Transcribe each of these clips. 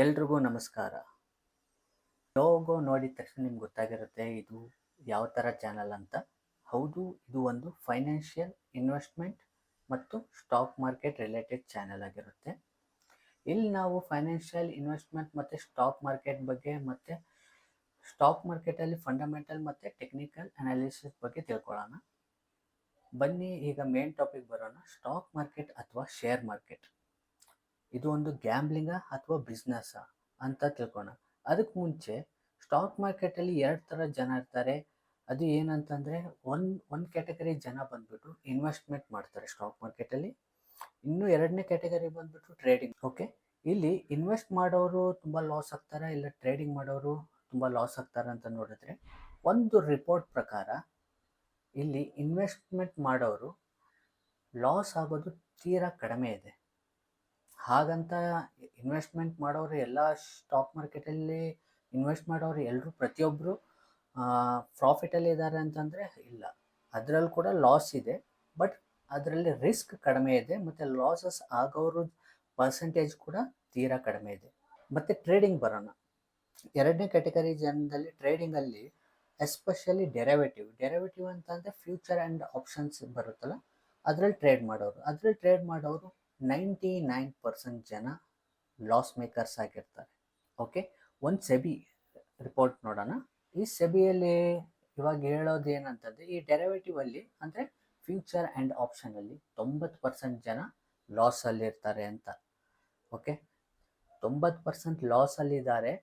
ಎಲ್ರಿಗೂ ನಮಸ್ಕಾರ. ಲೋಗೋ ನೋಡಿದ ತಕ್ಷಣ ನಿಮ್ಗೆ ಗೊತ್ತಾಗಿರುತ್ತೆ ಇದು ಯಾವ ಥರ ಚಾನಲ್ ಅಂತ. ಹೌದು, ಇದು ಒಂದು ಫೈನಾನ್ಷಿಯಲ್ ಇನ್ವೆಸ್ಟ್ಮೆಂಟ್ ಮತ್ತು ಸ್ಟಾಕ್ ಮಾರ್ಕೆಟ್ ರಿಲೇಟೆಡ್ ಚಾನಲ್ ಆಗಿರುತ್ತೆ. ಇಲ್ಲಿ ನಾವು ಫೈನಾನ್ಷಿಯಲ್ ಇನ್ವೆಸ್ಟ್ಮೆಂಟ್ ಮತ್ತು ಸ್ಟಾಕ್ ಮಾರ್ಕೆಟ್ ಬಗ್ಗೆ ಮತ್ತು ಸ್ಟಾಕ್ ಮಾರ್ಕೆಟಲ್ಲಿ ಫಂಡಮೆಂಟಲ್ ಮತ್ತು ಟೆಕ್ನಿಕಲ್ ಅನಾಲಿಸಿಸ್ ಬಗ್ಗೆ ತಿಳ್ಕೊಳ್ಳೋಣ. ಬನ್ನಿ ಈಗ ಮೇನ್ ಟಾಪಿಕ್ ಬರೋಣ. ಸ್ಟಾಕ್ ಮಾರ್ಕೆಟ್ ಅಥವಾ ಶೇರ್ ಮಾರ್ಕೆಟ್ ಇದು ಒಂದು ಗ್ಯಾಂಬ್ಲಿಂಗಾ ಅಥವಾ ಬಿಸ್ನೆಸ್ಸಾ ಅಂತ ತಿಳ್ಕೊಳ್ಳೋಣ. ಅದಕ್ಕೆ ಮುಂಚೆ ಸ್ಟಾಕ್ ಮಾರ್ಕೆಟಲ್ಲಿ ಎರಡು ಥರ ಜನ ಇರ್ತಾರೆ. ಅದು ಏನಂತಂದರೆ ಒಂದು ಕ್ಯಾಟಗರಿ ಜನ ಬಂದ್ಬಿಟ್ಟು ಇನ್ವೆಸ್ಟ್ಮೆಂಟ್ ಮಾಡ್ತಾರೆ ಸ್ಟಾಕ್ ಮಾರ್ಕೆಟಲ್ಲಿ. ಇನ್ನು ಎರಡನೇ ಕ್ಯಾಟಗರಿ ಬಂದ್ಬಿಟ್ಟು ಟ್ರೇಡಿಂಗ್. ಓಕೆ, ಇಲ್ಲಿ ಇನ್ವೆಸ್ಟ್ ಮಾಡೋರು ತುಂಬ ಲಾಸ್ ಆಗ್ತಾರೆ, ಇಲ್ಲ ಟ್ರೇಡಿಂಗ್ ಮಾಡೋರು ತುಂಬ ಲಾಸ್ ಆಗ್ತಾರೆ ಅಂತ ನೋಡಿದ್ರೆ, ಒಂದು ರಿಪೋರ್ಟ್ ಪ್ರಕಾರ ಇಲ್ಲಿ ಇನ್ವೆಸ್ಟ್ಮೆಂಟ್ ಮಾಡೋರು ಲಾಸ್ ಆಗೋದು ತೀರಾ ಕಡಿಮೆ ಇದೆ. ಹಾಗಂತ ಇನ್ವೆಸ್ಟ್ಮೆಂಟ್ ಮಾಡೋರು ಎಲ್ಲ ಸ್ಟಾಕ್ ಮಾರ್ಕೆಟಲ್ಲಿ ಇನ್ವೆಸ್ಟ್ ಮಾಡೋರು ಎಲ್ಲರೂ ಪ್ರತಿಯೊಬ್ಬರು ಪ್ರಾಫಿಟಲ್ಲಿ ಇದ್ದಾರೆ ಅಂತಂದರೆ ಇಲ್ಲ, ಅದರಲ್ಲಿ ಕೂಡ ಲಾಸ್ ಇದೆ. ಬಟ್ ಅದರಲ್ಲಿ ರಿಸ್ಕ್ ಕಡಿಮೆ ಇದೆ ಮತ್ತು ಲಾಸಸ್ ಆಗೋರು ಪರ್ಸೆಂಟೇಜ್ ಕೂಡ ತೀರಾ ಕಡಿಮೆ ಇದೆ. ಮತ್ತು ಟ್ರೇಡಿಂಗ್ ಬರೋಣ. ಎರಡನೇ ಕ್ಯಾಟಗರಿ ಜನದಲ್ಲಿ ಟ್ರೇಡಿಂಗಲ್ಲಿ ಎಸ್ಪೆಷಲಿ ಡೆರಿವೇಟಿವ್ ಅಂತಂದರೆ ಫ್ಯೂಚರ್ ಆ್ಯಂಡ್ ಆಪ್ಷನ್ಸ್ ಬರುತ್ತಲ್ಲ, ಅದರಲ್ಲಿ ಟ್ರೇಡ್ ಮಾಡೋರು 99% ಜನ ಲಾಸ್ ಮೇಕರ್ಸ್ ಆಗಿರ್ತಾರೆ. ಓಕೆ, ಒಂದು ಸೆಬಿ ರಿಪೋರ್ಟ್ ನೋಡೋಣ. ಈ ಸೆಬಿಯಲ್ಲಿ ಇವಾಗ ಹೇಳೋದು ಏನಂತಂದರೆ, ಈ ಡೆರಿವೇಟಿವಲ್ಲಿ ಅಂದರೆ ಫ್ಯೂಚರ್ ಆ್ಯಂಡ್ ಆಪ್ಷನಲ್ಲಿ 90% ಜನ ಲಾಸಲ್ಲಿರ್ತಾರೆ ಅಂತ. ಓಕೆ, 90% ಲಾಸಲ್ಲಿದ್ದಾರೆ.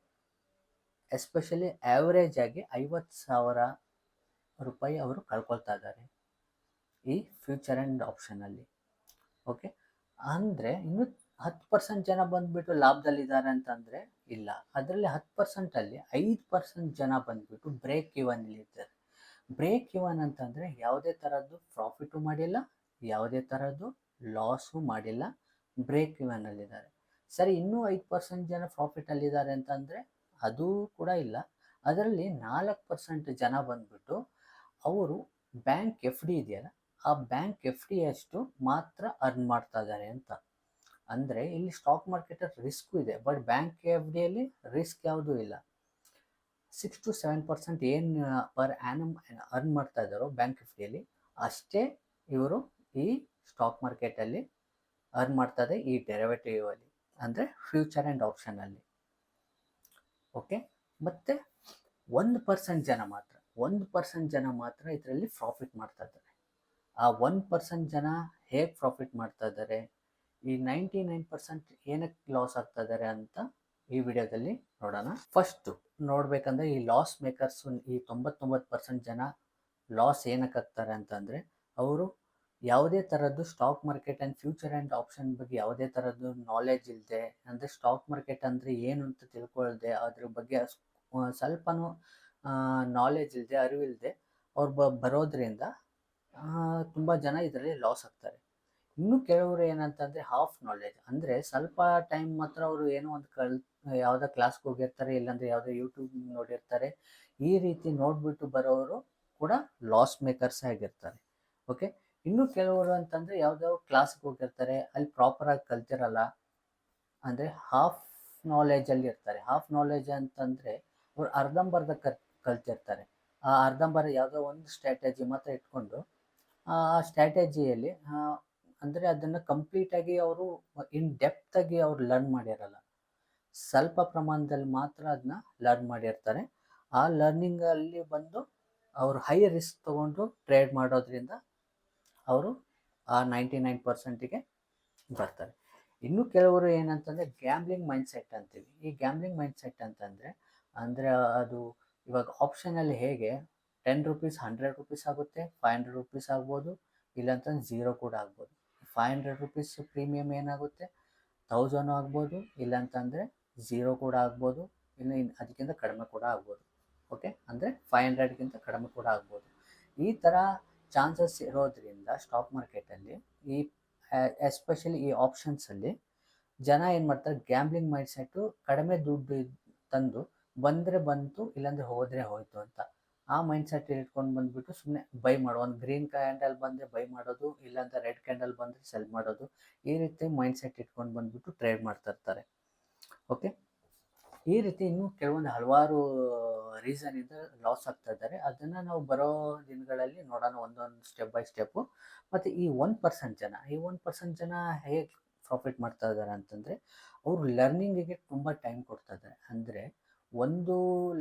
ಎಸ್ಪೆಷಲಿ ಆ್ಯಾವ್ರೇಜ್ ಆಗಿ 50,000 ರೂಪಾಯಿ ಅವರು ಕಳ್ಕೊಳ್ತಾ ಇದ್ದಾರೆ ಈ ಫ್ಯೂಚರ್ ಆ್ಯಂಡ್ ಆಪ್ಷನಲ್ಲಿ. ಓಕೆ, ಅಂದರೆ ಇನ್ನು 10% ಜನ ಬಂದುಬಿಟ್ಟು ಲಾಭದಲ್ಲಿದ್ದಾರೆ ಅಂತಂದರೆ ಇಲ್ಲ. ಅದರಲ್ಲಿ 10%ಅಲ್ಲಿ 5% ಜನ ಬಂದುಬಿಟ್ಟು ಬ್ರೇಕ್ ಇವನ್ನಲ್ಲಿದ್ದಾರೆ. ಬ್ರೇಕ್ ಇವನ್ ಅಂತಂದರೆ ಯಾವುದೇ ಥರದ್ದು ಪ್ರಾಫಿಟು ಮಾಡಿಲ್ಲ, ಯಾವುದೇ ಥರದ್ದು ಲಾಸು ಮಾಡಿಲ್ಲ, ಬ್ರೇಕ್ ಇವನ್ನಲ್ಲಿದ್ದಾರೆ. ಸರಿ, ಇನ್ನೂ 5% ಜನ ಪ್ರಾಫಿಟಲ್ಲಿದ್ದಾರೆ ಅಂತಂದರೆ ಅದು ಕೂಡ ಇಲ್ಲ. ಅದರಲ್ಲಿ 4% ಜನ ಬಂದುಬಿಟ್ಟು ಅವರು ಬ್ಯಾಂಕ್ ಎಫ್ ಡಿ ಇದೆಯಲ್ಲ, ಆ ಬ್ಯಾಂಕ್ ಎಫ್ ಡಿ ಅಷ್ಟು ಮಾತ್ರ ಅರ್ನ್ ಮಾಡ್ತಾ ಇದ್ದಾರೆ ಅಂತ. ಅಂದರೆ ಇಲ್ಲಿ ಸ್ಟಾಕ್ ಮಾರ್ಕೆಟಲ್ಲಿ ರಿಸ್ಕು ಇದೆ, ಬಟ್ ಬ್ಯಾಂಕ್ ಎಫ್ ಡಿಯಲ್ಲಿ ರಿಸ್ಕ್ ಯಾವುದೂ ಇಲ್ಲ. 6 to 7% ಏನು ಪರ್ ಆ್ಯನಮ್ ಅರ್ನ್ ಮಾಡ್ತಾ ಇದ್ದಾರೋ ಬ್ಯಾಂಕ್ ಎಫ್ ಡಿಯಲ್ಲಿ, ಅಷ್ಟೇ ಇವರು ಈ ಸ್ಟಾಕ್ ಮಾರ್ಕೆಟಲ್ಲಿ ಅರ್ನ್ ಮಾಡ್ತಾರೆ ಈ ಡೆರಿವೇಟಿವಲ್ಲಿ, ಅಂದರೆ ಫ್ಯೂಚರ್ ಆ್ಯಂಡ್ ಆಪ್ಷನಲ್ಲಿ. ಓಕೆ, ಮತ್ತು 1% ಜನ ಮಾತ್ರ ಇದರಲ್ಲಿ ಪ್ರಾಫಿಟ್ ಮಾಡ್ತಾ ಇದ್ದಾರೆ. ಆ 1% ಜನ ಹೇಗೆ ಪ್ರಾಫಿಟ್ ಮಾಡ್ತಾ ಇದ್ದಾರೆ, ಈ 99% ಏನಕ್ಕೆ ಲಾಸ್ ಆಗ್ತಾ ಇದ್ದಾರೆ ಅಂತ ಈ ವಿಡಿಯೋದಲ್ಲಿ ನೋಡೋಣ. ಫಸ್ಟು ನೋಡಬೇಕಂದ್ರೆ ಈ ಲಾಸ್ ಮೇಕರ್ಸು, ಈ 99% ಜನ ಲಾಸ್ ಏನಕ್ಕೆ ಆಗ್ತಾರೆ ಅಂತಂದರೆ, ಅವರು ಯಾವುದೇ ಥರದ್ದು stock market and future and option ಬಗ್ಗೆ ಯಾವುದೇ ಥರದ್ದು ನಾಲೆಜ್ ಇಲ್ಲದೆ, ಅಂದರೆ ಸ್ಟಾಕ್ ಮಾರ್ಕೆಟ್ ಅಂದರೆ ಏನು ಅಂತ ತಿಳ್ಕೊಳ್ಳದೆ, ಅದ್ರ ಬಗ್ಗೆ ಸ್ವಲ್ಪನೂ ನಾಲೆಜ್ ಇಲ್ಲದೆ, ಅರಿವಿಲ್ಲದೆ ಅವ್ರು ಬರೋದ್ರಿಂದ ತುಂಬ ಜನ ಇದರಲ್ಲಿ ಲಾಸ್ ಆಗ್ತಾರೆ. ಇನ್ನೂ ಕೆಲವರು ಏನಂತಂದರೆ ಹಾಫ್ ನಾಲೆಜ್, ಅಂದರೆ ಸ್ವಲ್ಪ ಟೈಮ್ ಮಾತ್ರ ಅವರು ಏನೋ ಒಂದು ಯಾವುದೋ ಕ್ಲಾಸ್ಗೆ ಹೋಗಿರ್ತಾರೆ, ಇಲ್ಲಾಂದರೆ ಯಾವುದೋ ಯೂಟ್ಯೂಬ್ ನೋಡಿರ್ತಾರೆ. ಈ ರೀತಿ ನೋಡಿಬಿಟ್ಟು ಬರೋರು ಕೂಡ ಲಾಸ್ ಮೇಕರ್ಸ್ ಆಗಿರ್ತಾರೆ. ಓಕೆ, ಇನ್ನೂ ಕೆಲವರು ಅಂತಂದರೆ ಯಾವುದೋ ಕ್ಲಾಸ್ಗೆ ಹೋಗಿರ್ತಾರೆ, ಅಲ್ಲಿ ಪ್ರಾಪರಾಗಿ ಕಲ್ತಿರಲ್ಲ, ಅಂದರೆ ಹಾಫ್ ನಾಲೆಜಲ್ಲಿ ಇರ್ತಾರೆ. ಹಾಫ್ ನಾಲೆಜ್ ಅಂತಂದರೆ ಅವ್ರು ಅರ್ಧಂಬರ್ಧ ಕಲ್ತಿರ್ತಾರೆ. ಆ ಅರ್ಧಂಬರ್ಧ ಯಾವುದೋ ಒಂದು ಸ್ಟ್ರಾಟಜಿ ಮಾತ್ರ ಇಟ್ಕೊಂಡು ಆ ಸ್ಟ್ರಾಟಜಿಯಲ್ಲಿ ಅಂದರೆ ಅದನ್ನು ಕಂಪ್ಲೀಟಾಗಿ ಅವರು ಇನ್ ಡೆಪ್ತಾಗಿ ಅವ್ರು ಲರ್ನ್ ಮಾಡಿರಲ್ಲ, ಸ್ವಲ್ಪ ಪ್ರಮಾಣದಲ್ಲಿ ಮಾತ್ರ ಅದನ್ನ ಲರ್ನ್ ಮಾಡಿರ್ತಾರೆ. ಆ ಲರ್ನಿಂಗಲ್ಲಿ ಬಂದು ಅವರು ಹೈ ರಿಸ್ಕ್ ತೊಗೊಂಡು ಟ್ರೇಡ್ ಮಾಡೋದ್ರಿಂದ ಅವರು ಆ 99%ಗೆ ಬರ್ತಾರೆ. ಇನ್ನು ಕೆಲವರು ಏನಂತಂದರೆ ಗ್ಯಾಮ್ಲಿಂಗ್ ಮೈಂಡ್ಸೆಟ್ ಅಂತೀವಿ. ಈ ಗ್ಯಾಮ್ಲಿಂಗ್ ಮೈಂಡ್ಸೆಟ್ ಅಂತಂದರೆ ಅದು ಇವಾಗ ಆಪ್ಷನಲ್ಲಿ ಹೇಗೆ 10 ರೂಪೀಸ್ 100 ರೂಪೀಸ್ ಆಗುತ್ತೆ, 500 ರೂಪೀಸ್ ಆಗ್ಬೋದು, ಇಲ್ಲಾಂತಂದ್ರೆ 0 ಕೂಡ ಆಗ್ಬೋದು. 500 ರೂಪೀಸ್ ಪ್ರೀಮಿಯಮ್ ಏನಾಗುತ್ತೆ 1000 ಆಗ್ಬೋದು, ಇಲ್ಲಾಂತಂದರೆ 0 ಕೂಡ ಆಗ್ಬೋದು, ಇನ್ನು ಅದಕ್ಕಿಂತ ಕಡಿಮೆ ಕೂಡ ಆಗ್ಬೋದು. ಓಕೆ, ಅಂದರೆ 500ಗಿಂತ ಕಡಿಮೆ ಕೂಡ ಆಗ್ಬೋದು. ಈ ಥರ ಚಾನ್ಸಸ್ ಇರೋದ್ರಿಂದ ಸ್ಟಾಕ್ ಮಾರ್ಕೆಟಲ್ಲಿ ಈ ಎಸ್ಪೆಷಲಿ ಈ ಆಪ್ಷನ್ಸಲ್ಲಿ ಜನ ಏನು ಮಾಡ್ತಾರೆ, ಗ್ಯಾಂಬ್ಲಿಂಗ್ ಮೈಂಡ್ಸೆಟ್ಟು, ಕಡಿಮೆ ದುಡ್ಡು ತಂದು ಬಂದರೆ ಬಂತು, ಇಲ್ಲಾಂದರೆ ಹೋದರೆ ಹೋಯಿತು ಅಂತ ಆ ಮೈಂಡ್ಸೆಟ್ ಇಟ್ಕೊಂಡು ಬಂದುಬಿಟ್ಟು ಸುಮ್ಮನೆ ಬೈ ಮಾಡೋ, ಒಂದು ಗ್ರೀನ್ ಕ್ಯಾಂಡಲ್ ಬಂದರೆ ಬೈ ಮಾಡೋದು, ಇಲ್ಲಾಂದರೆ ರೆಡ್ ಕ್ಯಾಂಡಲ್ ಬಂದರೆ ಸೆಲ್ ಮಾಡೋದು, ಈ ರೀತಿ ಮೈಂಡ್ಸೆಟ್ ಇಟ್ಕೊಂಡು ಬಂದುಬಿಟ್ಟು ಟ್ರೇಡ್ ಮಾಡ್ತಾ ಇರ್ತಾರೆ. ಓಕೆ, ಈ ರೀತಿ ಇನ್ನೂ ಕೆಲವೊಂದು ಹಲವಾರು ರೀಸನಿಂದ ಲಾಸ್ ಆಗ್ತಾ ಇದ್ದಾರೆ. ಅದನ್ನು ನಾವು ಬರೋ ದಿನಗಳಲ್ಲಿ ನೋಡೋಣ ಒಂದೊಂದು ಸ್ಟೆಪ್ ಬೈ ಸ್ಟೆಪ್ಪು. ಮತ್ತು ಈ 1% ಜನ ಹೇಗೆ ಪ್ರಾಫಿಟ್ ಮಾಡ್ತಾ ಇದ್ದಾರೆ ಅಂತಂದರೆ, ಅವರು ಲರ್ನಿಂಗಿಗೆ ತುಂಬ ಟೈಮ್ ಕೊಡ್ತಾ ಇದ್ದಾರೆ. ಅಂದರೆ ಒಂದು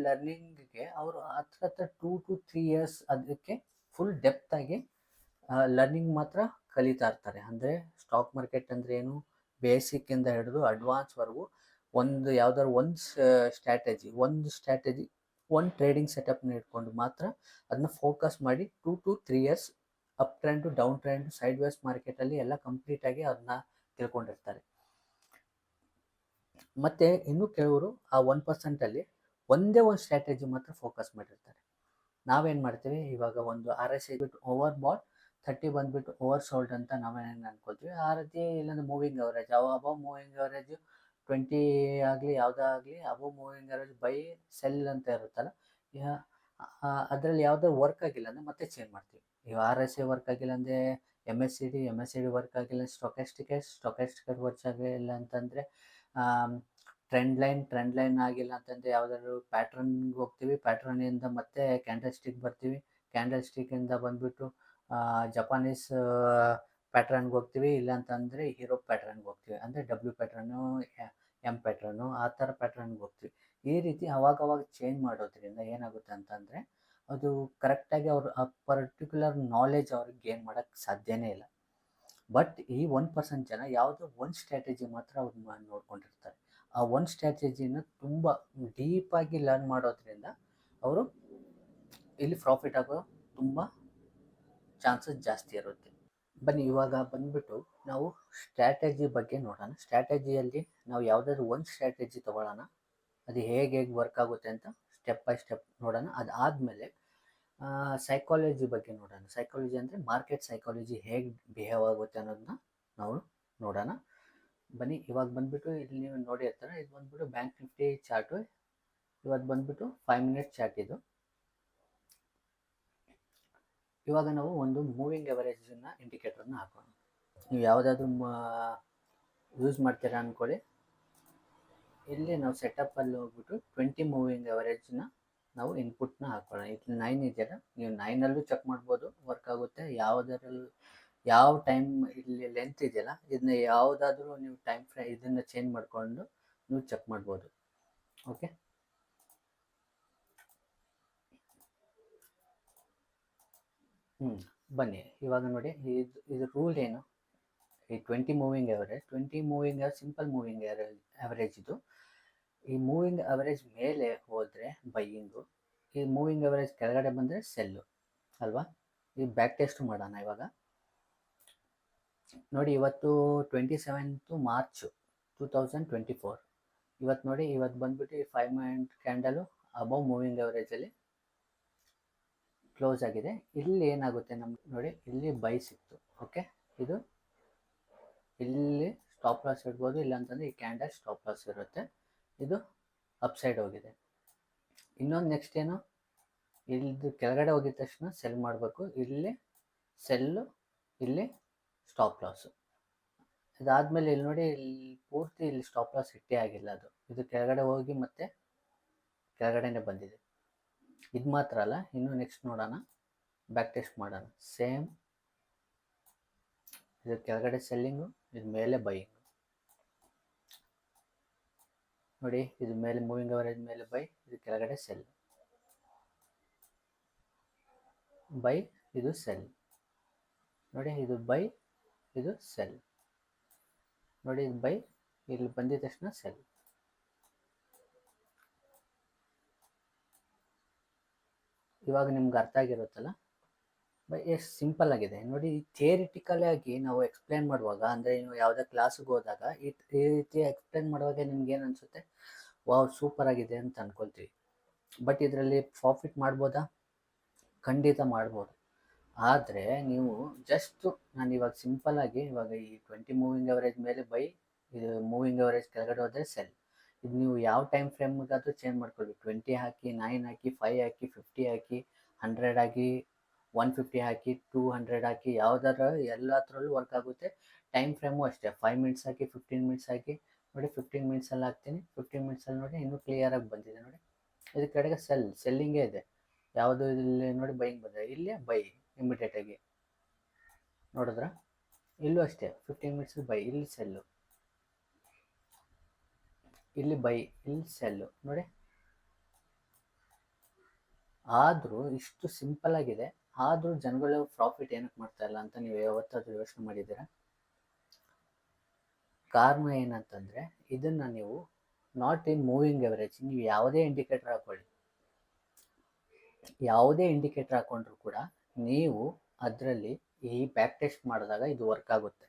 ಲರ್ನಿಂಗಿಗೆ ಅವರು ಹತ್ರ 2 to 3 ಇಯರ್ಸ್ ಅದಕ್ಕೆ ಫುಲ್ ಡೆಪ್ತಾಗಿ ಲರ್ನಿಂಗ್ ಮಾತ್ರ ಕಲಿತಾ ಇರ್ತಾರೆ. ಅಂದರೆ ಸ್ಟಾಕ್ ಮಾರ್ಕೆಟ್ ಅಂದರೆ ಏನು, ಬೇಸಿಕ್ಕಿಂದ ಹಿಡಿದು ಅಡ್ವಾನ್ಸ್ವರೆಗೂ ಒಂದು ಯಾವ್ದಾದ್ರು ಒಂದು ಟ್ರೇಡಿಂಗ್ ಸೆಟಪ್ನ ಇಟ್ಕೊಂಡು ಮಾತ್ರ ಅದನ್ನ ಫೋಕಸ್ ಮಾಡಿ 2 to 3 years up trend, down trend, sideways ಮಾರ್ಕೆಟಲ್ಲಿ ಎಲ್ಲ ಕಂಪ್ಲೀಟಾಗಿ ಅದನ್ನ ತಿಳ್ಕೊಂಡಿರ್ತಾರೆ. ಮತ್ತು ಇನ್ನೂ ಕೆಲವರು ಆ 1%ಅಲ್ಲಿ ಒಂದೇ ಒಂದು ಸ್ಟ್ರಾಟಜಿ ಮಾತ್ರ ಫೋಕಸ್ ಮಾಡಿರ್ತಾರೆ. ನಾವೇನು ಮಾಡ್ತೀವಿ, ಇವಾಗ ಒಂದು RSI ಬಿಟ್ಟು ಓವರ್ ಬಾಟ್, 30 ಬಂದುಬಿಟ್ಟು ಓವರ್ ಸೋಲ್ಡ್ ಅಂತ ನಾವೇನು ಅನ್ಕೊಳ್ತೀವಿ. ಆ ರೀತಿ ಇಲ್ಲಾಂದ್ರೆ moving average, above moving average 20 ಆಗಲಿ ಯಾವುದಾಗಲಿ above moving average buy sell ಅಂತ ಇರುತ್ತಲ್ಲ, ಅದರಲ್ಲಿ ಯಾವುದೋ ವರ್ಕ್ ಆಗಿಲ್ಲ ಅಂದರೆ ಮತ್ತೆ ಚೇಂಜ್ ಮಾಡ್ತೀವಿ. ಈಗ RSI ವರ್ಕ್ ಆಗಿಲ್ಲ ಅಂದರೆ MACD ವರ್ಕ್ ಆಗಿಲ್ಲ, ಸ್ಟೊಕ್ಯಾಸ್ಟಿಕ್ ವರ್ಕ್ ಆಗಿಲ್ಲ ಅಂತಂದರೆ ಟ್ರೆಂಡ್ ಲೈನ್ ಆಗಿಲ್ಲ ಅಂತಂದರೆ ಯಾವುದಾದ್ರು ಪ್ಯಾಟ್ರನ್ಗೆ ಹೋಗ್ತೀವಿ, ಪ್ಯಾಟ್ರನ್ನಿಂದ ಮತ್ತೆ ಕ್ಯಾಂಡಲ್ ಸ್ಟಿಕ್ ಬರ್ತೀವಿ, ಕ್ಯಾಂಡಲ್ ಸ್ಟಿಕ್ಕಿಂದ ಬಂದುಬಿಟ್ಟು ಜಪಾನೀಸ್ ಪ್ಯಾಟ್ರನ್ಗೆ ಹೋಗ್ತೀವಿ, ಇಲ್ಲಾಂತಂದರೆ ಹೀರೋ ಪ್ಯಾಟ್ರನ್ಗೆ ಹೋಗ್ತೀವಿ. ಅಂದರೆ W ಪ್ಯಾಟ್ರನ್ನು, M ಪ್ಯಾಟ್ರನ್ನು, ಆ ಥರ ಪ್ಯಾಟ್ರನ್ಗೆ ಹೋಗ್ತೀವಿ. ಈ ರೀತಿ ಅವಾಗವಾಗ ಚೇಂಜ್ ಮಾಡೋದ್ರಿಂದ ಏನಾಗುತ್ತೆ ಅಂತಂದರೆ, ಅದು ಕರೆಕ್ಟಾಗಿ ಅವರು ಆ ಪರ್ಟಿಕ್ಯುಲರ್ ನಾಲೆಜ್ ಅವ್ರಿಗೆ ಗೇನ್ ಮಾಡೋಕ್ಕೆ ಸಾಧ್ಯನೇ ಇಲ್ಲ. ಬಟ್ ಈ 1% ಜನ ಯಾವುದೋ ಒಂದು ಸ್ಟ್ರಾಟಜಿ ಮಾತ್ರ ಅವ್ರು ನೋಡ್ಕೊಂಡಿರ್ತಾರೆ. ಆ ಒಂದು ಸ್ಟ್ರಾಟಜಿನ ತುಂಬ ಡೀಪಾಗಿ ಲರ್ನ್ ಮಾಡೋದ್ರಿಂದ ಅವರು ಇಲ್ಲಿ ಪ್ರಾಫಿಟ್ ಆಗೋ ತುಂಬ ಚಾನ್ಸಸ್ ಜಾಸ್ತಿ ಇರುತ್ತೆ. ಬನ್ನಿ ಇವಾಗ ಬಂದ್ಬಿಟ್ಟು ನಾವು ಸ್ಟ್ರಾಟಜಿ ಬಗ್ಗೆ ನೋಡೋಣ. ಸ್ಟ್ರಾಟಜಿಯಲ್ಲಿ ನಾವು ಯಾವುದಾದ್ರು ಒಂದು ಸ್ಟ್ರಾಟಜಿ ತೊಗೊಳ್ಳೋಣ, ಅದು ಹೇಗೆ ವರ್ಕ್ ಆಗುತ್ತೆ ಅಂತ ಸ್ಟೆಪ್ ಬೈ ಸ್ಟೆಪ್ ನೋಡೋಣ. ಅದಾದಮೇಲೆ ಸೈಕಾಲಜಿ ಬಗ್ಗೆ ನೋಡೋಣ. ಸೈಕಾಲಜಿ ಅಂದರೆ ಮಾರ್ಕೆಟ್ ಸೈಕಾಲಜಿ ಹೇಗೆ ಬಿಹೇವ್ ಆಗುತ್ತೆ ಅನ್ನೋದನ್ನ ನಾವು ನೋಡೋಣ. ಬನ್ನಿ ಇವಾಗ ಬಂದುಬಿಟ್ಟು ಇಲ್ಲಿ ನೀವು ನೋಡಿರ್ತಾರೆ, ಇದು ಬಂದುಬಿಟ್ಟು ಬ್ಯಾಂಕ್ ನಿಫ್ಟಿ ಚಾರ್ಟು. ಇವತ್ತು ಬಂದುಬಿಟ್ಟು 5 ಮಿನಿಟ್ ಚಾರ್ಟ್ ಇದು. ಇವಾಗ ನಾವು ಒಂದು ಮೂವಿಂಗ್ ಎವರೇಜನ್ನ ಇಂಡಿಕೇಟರ್ನ ಹಾಕೋಣ. ನೀವು ಯಾವುದಾದ್ರೂ ಯೂಸ್ ಮಾಡ್ತೀರಾ ಅಂದ್ಕೊಳ್ಳಿ. ಇಲ್ಲಿ ನಾವು ಸೆಟಪ್ಪಲ್ಲಿ ಹೋಗ್ಬಿಟ್ಟು 20 ಮೂವಿಂಗ್ ಎವರೇಜ್ನ ನಾವು ಇನ್ಪುಟ್ನ ಹಾಕೋಣ. ಇಲ್ಲಿ 9 ಇದೆಯಲ್ಲ, ನೀವು 9ಅಲ್ಲೂ ಚೆಕ್ ಮಾಡ್ಬೋದು, ವರ್ಕ್ ಆಗುತ್ತೆ. ಯಾವ ಟೈಮ್ ಇಲ್ಲಿ ಲೆಂತ್ ಇದೆಯಲ್ಲ, ಇದನ್ನ ಯಾವುದಾದ್ರೂ ನೀವು ಇದನ್ನು ಚೇಂಜ್ ಮಾಡಿಕೊಂಡು ನೀವು ಚೆಕ್ ಮಾಡ್ಬೋದು. ಓಕೆ, ಬನ್ನಿ ಇವಾಗ ನೋಡಿ, ಇದು ರೂಲ್ ಏನು, ಈ 20 moving average simple moving average ಇದು. ಈ ಮೂವಿಂಗ್ ಅವರೇಜ್ ಮೇಲೆ ಹೋದರೆ ಬೈಯಿಂಗು, ಈ ಮೂವಿಂಗ್ ಅವರೇಜ್ ಕೆಳಗಡೆ ಬಂದರೆ ಸೆಲ್ಲು ಅಲ್ವಾ. ಈ ಬ್ಯಾಕ್ ಟೆಸ್ಟ್ ಮಾಡೋಣ ಇವಾಗ. ನೋಡಿ ಇವತ್ತು 27 ಮಾರ್ಚ್ 2024. ಇವತ್ತು ನೋಡಿ, ಇವತ್ತು ಬಂದುಬಿಟ್ಟು ಈ 5 ಮಿನಿಟ್ ಕ್ಯಾಂಡಲು ಅಬವ್ ಮೂವಿಂಗ್ ಅವರೇಜಲ್ಲಿ ಕ್ಲೋಸ್ ಆಗಿದೆ. ಇಲ್ಲಿ ಏನಾಗುತ್ತೆ ನಮ್ಗೆ ನೋಡಿ, ಇಲ್ಲಿ ಬೈ ಸಿಕ್ತು. ಓಕೆ, ಇದು ಇಲ್ಲಿ ಸ್ಟಾಪ್ ಲಾಸ್ ಇಡ್ಬೋದು, ಇಲ್ಲಾಂತಂದರೆ ಈ ಕ್ಯಾಂಡಲ್ ಸ್ಟಾಪ್ ಲಾಸ್ ಇರುತ್ತೆ. ಇದು ಅಪ್ಸೈಡ್ ಹೋಗಿದೆ. ಇನ್ನೊಂದು ನೆಕ್ಸ್ಟ್ ಏನು, ಇಲ್ಲಿದು ಕೆಳಗಡೆ ಹೋಗಿದ ತಕ್ಷಣ ಸೆಲ್ ಮಾಡಬೇಕು. ಇಲ್ಲಿ ಸೆಲ್ಲು, ಇಲ್ಲಿ ಸ್ಟಾಪ್ ಲಾಸು. ಇದಾದಮೇಲೆ ಇಲ್ಲಿ ನೋಡಿ, ಇಲ್ಲಿ ಪೂರ್ತಿ ಇಲ್ಲಿ ಸ್ಟಾಪ್ ಲಾಸ್ ಹಿಟ್ಟೇ ಆಗಿಲ್ಲ. ಇದು ಕೆಳಗಡೆ ಹೋಗಿ ಮತ್ತೆ ಕೆಳಗಡೆನೇ ಬಂದಿದೆ. ಇದು ಮಾತ್ರ ಅಲ್ಲ, ಇನ್ನು ನೆಕ್ಸ್ಟ್ ನೋಡೋಣ, ಬ್ಯಾಕ್ ಟೆಸ್ಟ್ ಮಾಡೋಣ. ಸೇಮ್, ಇದು ಕೆಳಗಡೆ ಸೆಲ್ಲಿಂಗು, ಇದು ಮೇಲೆ ಬೈಯಿಂಗು. ನೋಡಿ, ಇದು ಮೇಲೆ ಮೂವಿಂಗ್ ಅವರೇಜ್ ಮೇಲೆ ಬೈ, ಇದು ಕೆಳಗಡೆ ಸೆಲ್, ಬೈ, ಇದು ಸೆಲ್. ನೋಡಿ, ಇದು ಬೈ, ಇದು ಸೆಲ್. ನೋಡಿ, ಇದು ಬೈ, ಇಲ್ಲಿ ಬಂದಿದ ತಕ್ಷಣ ಸೆಲ್. ಇವಾಗ ನಿಮ್ಗೆ ಅರ್ಥ ಆಗಿರುತ್ತಲ್ಲ, ಎಷ್ಟು ಸಿಂಪಲ್ ಆಗಿದೆ ನೋಡಿ. ಥಿಯರಿಟಿಕಲ್ ಆಗಿ ನಾವು ಎಕ್ಸ್ಪ್ಲೇನ್ ಮಾಡುವಾಗ, ಅಂದರೆ ನೀವು ಯಾವುದೇ ಕ್ಲಾಸಿಗೆ ಹೋದಾಗ ಈ ರೀತಿ ಎಕ್ಸ್ಪ್ಲೇನ್ ಮಾಡುವಾಗ ನಿಮ್ಗೆ ಏನು ಅನಿಸುತ್ತೆ, ವಾವ್ ಸೂಪರ್ ಆಗಿದೆ ಅಂತ ಅಂದ್ಕೊಳ್ತೀವಿ. ಬಟ್ ಇದರಲ್ಲಿ ಪ್ರಾಫಿಟ್ ಮಾಡ್ಬೋದಾ? ಖಂಡಿತ ಮಾಡ್ಬೋದು. ಆದರೆ ನೀವು ಜಸ್ಟು, ನಾನು ಇವಾಗ ಸಿಂಪಲ್ಲಾಗಿ ಇವಾಗ ಈ 20 ಮೂವಿಂಗ್ ಅವರೇಜ್ ಮೇಲೆ ಬೈ, ಇದು ಮೂವಿಂಗ್ ಅವರೇಜ್ ಕೆಳಗಡೆ ಹೋದರೆ ಸೆಲ್. ಇದು ನೀವು ಯಾವ ಟೈಮ್ ಫ್ರೇಮ್ಗಾದರೂ ಚೇಂಜ್ ಮಾಡ್ಕೊಳ್ಳಿ. 20 ಹಾಕಿ, 9 ಹಾಕಿ, 5 ಹಾಕಿ, 50 ಹಾಕಿ, 100 ಹಾಕಿ, 150 ಹಾಕಿ, 200 ಹಾಕಿ, ಯಾವುದಾದ್ರೂ ಎಲ್ಲತ್ರಲ್ಲೂ ವರ್ಕ್ ಆಗುತ್ತೆ. ಟೈಮ್ ಫ್ರೇಮು ಅಷ್ಟೇ, 5 ಮಿನಿಟ್ಸ್ ಹಾಕಿ, 15 ಮಿನಿಟ್ಸ್ ಹಾಕಿ, ನೋಡಿ 15 ಮಿನಿಟ್ಸಲ್ಲಿ ಹಾಕ್ತೀನಿ, 15 ಮಿನಿಟ್ಸಲ್ಲಿ ನೋಡಿ ಇನ್ನೂ ಕ್ಲಿಯರಾಗಿ ಬಂದಿದೆ ನೋಡಿ. ಇದ್ರ ಕಡೆಗೆ ಸೆಲ್ಲಿಂಗೇ ಇದೆ, ಯಾವುದು ಇಲ್ಲಿ ನೋಡಿ ಬೈಯಿಂಗ್ ಬಂದಿದೆ, ಇಲ್ಲೇ ಬೈ ಇಮಿಡಿಯೇಟಾಗಿ ನೋಡಿದ್ರ. ಇಲ್ಲೂ ಅಷ್ಟೇ 15 ಮಿನಿಟ್ಸ್ ಬೈ, ಇಲ್ಲಿ ಸೆಲ್ಲು, ಇಲ್ಲಿ ಬೈ, ಇಲ್ಲಿ ಸೆಲ್ಲು ನೋಡಿ. ಆದರೂ ಇಷ್ಟು ಸಿಂಪಲ್ ಆಗಿದೆ, ಆದರೂ ಜನಗಳು ಪ್ರಾಫಿಟ್ ಏನಕ್ಕೆ ಮಾಡ್ತಾ ಇಲ್ಲ ಅಂತ ನೀವು ಯಾವತ್ತಾದ್ರೂ ಯೋಚನೆ ಮಾಡಿದ್ದೀರಾ? ಕಾರಣ ಏನಂತಂದರೆ, ಇದನ್ನು ನೀವು ನಾಟ್ ಇನ್ ಮೂವಿಂಗ್ ಎವರೇಜ್, ನೀವು ಯಾವುದೇ ಇಂಡಿಕೇಟರ್ ಹಾಕೊಳ್ಳಿ, ಯಾವುದೇ ಇಂಡಿಕೇಟರ್ ಹಾಕೊಂಡ್ರು ಕೂಡ ನೀವು ಅದರಲ್ಲಿ ಈ ಬ್ಯಾಕ್ ಟೆಸ್ಟ್ ಮಾಡಿದಾಗ ಇದು ವರ್ಕ್ ಆಗುತ್ತೆ,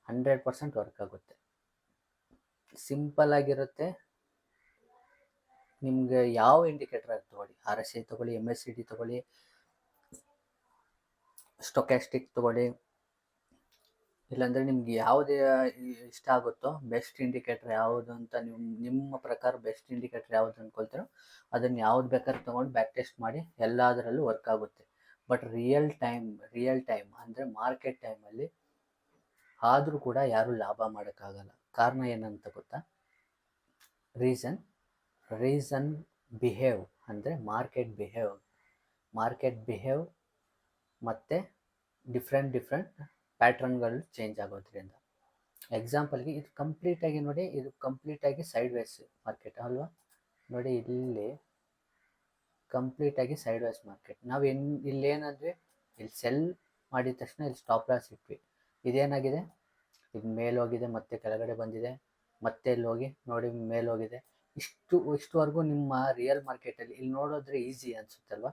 100% ವರ್ಕ್ ಆಗುತ್ತೆ. ಸಿಂಪಲ್ ಆಗಿರುತ್ತೆ. ನಿಮ್ಗೆ ಯಾವ ಇಂಡಿಕೇಟರ್ ಆಗಿ ತೊಗೊಳ್ಳಿ, RSI ತೊಗೊಳ್ಳಿ, MACD ತೊಗೊಳ್ಳಿ, ಸ್ಟೊಕ್ಯಾಸ್ಟಿಕ್ ತೊಗೊಳ್ಳಿ, ಇಲ್ಲಾಂದರೆ ನಿಮ್ಗೆ ಯಾವುದೇ ಇಷ್ಟ ಆಗುತ್ತೋ ಬೆಸ್ಟ್ ಇಂಡಿಕೇಟರ್ ಯಾವುದು ಅಂತ ನಿಮ್ಮ ಪ್ರಕಾರ ಬೆಸ್ಟ್ ಇಂಡಿಕೇಟರ್ ಯಾವುದು ಅಂದ್ಕೊಳ್ತೀರೋ ಅದನ್ನು ಯಾವ್ದು ಬೇಕಾದ್ರೂ ತೊಗೊಂಡು ಬ್ಯಾಕ್ ಟೆಸ್ಟ್ ಮಾಡಿ, ಎಲ್ಲದರಲ್ಲೂ ವರ್ಕ್ ಆಗುತ್ತೆ. ಬಟ್ ರಿಯಲ್ ಟೈಮ್ ಅಂದರೆ ಮಾರ್ಕೆಟ್ ಟೈಮಲ್ಲಿ ಆದರೂ ಕೂಡ ಯಾರೂ ಲಾಭ ಮಾಡೋಕ್ಕಾಗಲ್ಲ. ಕಾರಣ ಏನಂತ ಗೊತ್ತಾ? ರೀಸನ್ ಬಿಹೇವ್ ಅಂದರೆ ಮಾರ್ಕೆಟ್ ಬಿಹೇವ್ ಮತ್ತು ಡಿಫ್ರೆಂಟ್ ಪ್ಯಾಟ್ರನ್ಗಳು ಚೇಂಜ್ ಆಗೋದ್ರಿಂದ. ಎಕ್ಸಾಂಪಲ್ಗೆ ಇದು ಕಂಪ್ಲೀಟಾಗಿ ನೋಡಿ, ಇದು ಕಂಪ್ಲೀಟಾಗಿ ಸೈಡ್ ವೇಸ್ ಮಾರ್ಕೆಟ್ ಅಲ್ವಾ? ನೋಡಿ ಇಲ್ಲಿ ಕಂಪ್ಲೀಟಾಗಿ ಸೈಡ್ ವೇಸ್ ಮಾರ್ಕೆಟ್. ನಾವು ಇಲ್ಲೇನಂದರೆ ಇಲ್ಲಿ ಸೆಲ್ ಮಾಡಿದ ತಕ್ಷಣ ಇಲ್ಲಿ ಸ್ಟಾಪ್ ಲಾಸ್ ಇಟ್ವಿ, ಇದೇನಾಗಿದೆ, ಇದು ಮೇಲೋಗಿದೆ, ಮತ್ತೆ ಕೆಳಗಡೆ ಬಂದಿದೆ, ಮತ್ತೆ ಇಲ್ಲಿ ಹೋಗಿ ನೋಡಿ ಮೇಲೋಗಿದೆ. ಇಷ್ಟುವರೆಗೂ ನಿಮ್ಮ ರಿಯಲ್ ಮಾರ್ಕೆಟಲ್ಲಿ ಇಲ್ಲಿ ನೋಡೋದ್ರೆ ಈಸಿ ಅನಿಸುತ್ತಲ್ವ?